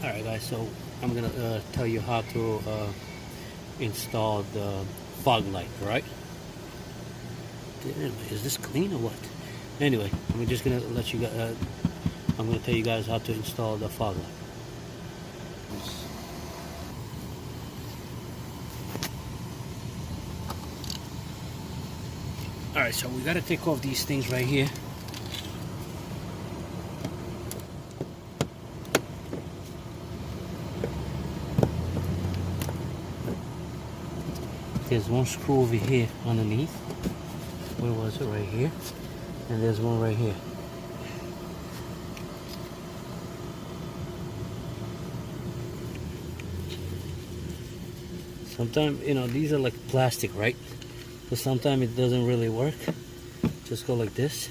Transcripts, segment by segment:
Alright guys, so I'm gonna tell you how to install the fog light, right? Is this clean or what? Anyway, I'm just gonna let you guys, I'm gonna tell you guys how to install the fog light. Alright, so we gotta take off these things right here. There's one screw over here underneath. Where was it? Right here. And there's one right here. Sometimes, you know, these are like plastic, right? So sometimes it doesn't really work. Just go like this.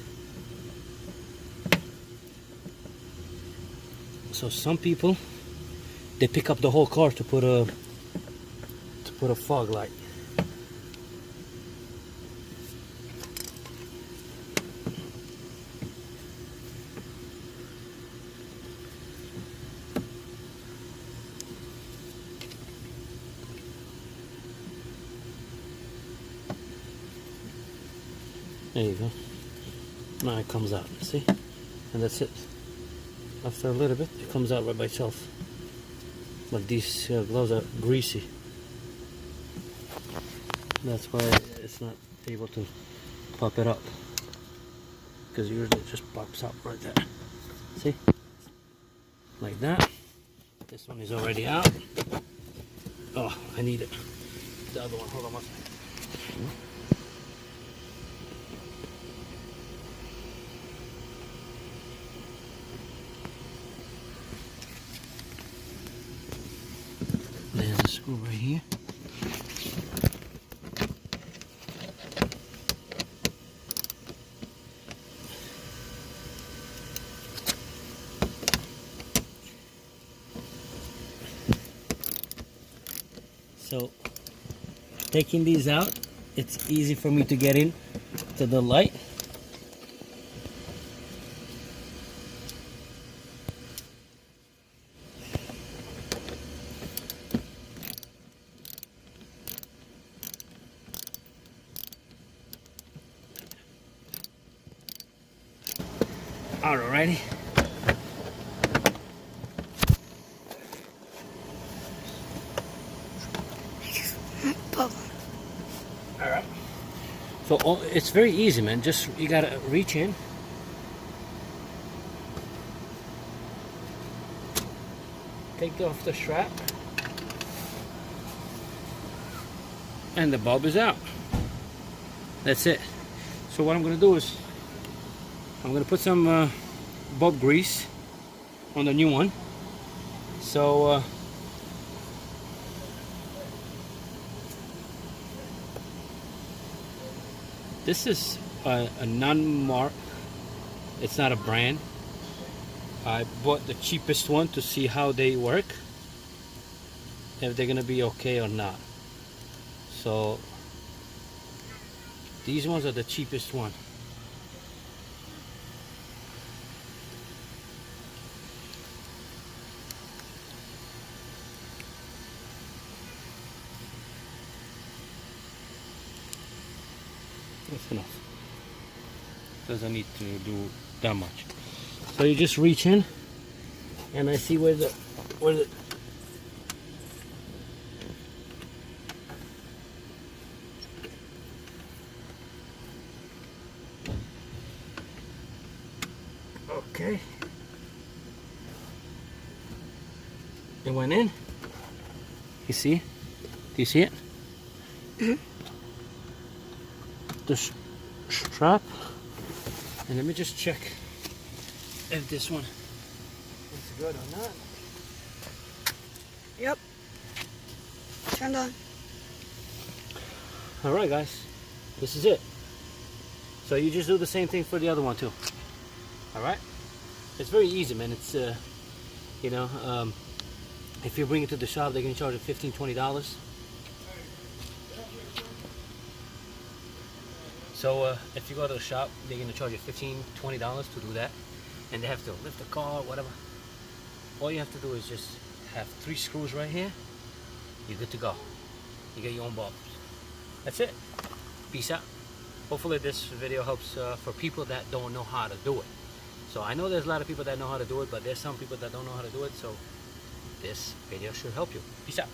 So some people, they pick up the whole car to put a fog light. There you go. Now it comes out, see? And that's it. After a little bit, it comes out right by itself. But these gloves are greasy. That's why it's not able to pop it up. Because usually it just pops up right there. See? Like that. This one is already out. Oh, I need it. The other one, hold on one second. There's a screw right here. So taking these out, it's easy for me to get in to the light. Alrighty. Alright. So it's very easy, man. Just you gotta reach in. Take off the strap. And the bulb is out. That's it. So what I'm gonna do is I'm gonna put some bulb grease on the new one. So this is a non-mark. It's not a brand. I bought the cheapest one to see how they work, if they're gonna be okay or not. So these ones are the cheapest one. That's enough. Doesn't need to do that much. So you just reach in, and I see where the okay. It went in. You see? Do you see it? Mm-hmm. The strap, and let me just check if this one is good or not. Yep. Turned on. Alright guys, this is it. So you just do the same thing for the other one too. Alright? It's very easy, man. It's you know, if you bring it to the shop, they're gonna charge you $15–20. So if you go to the shop, they're going to charge you $15–20 to do that. And they have to lift the car, whatever. all you have to do is just have 3 screws right here. You're good to go. You get your own bulbs. That's it. Peace out. Hopefully this video helps for people that don't know how to do it. So I know there's a lot of people that know how to do it, but there's some people that don't know how to do it, so this video should help you. Peace out.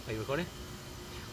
Are you recording?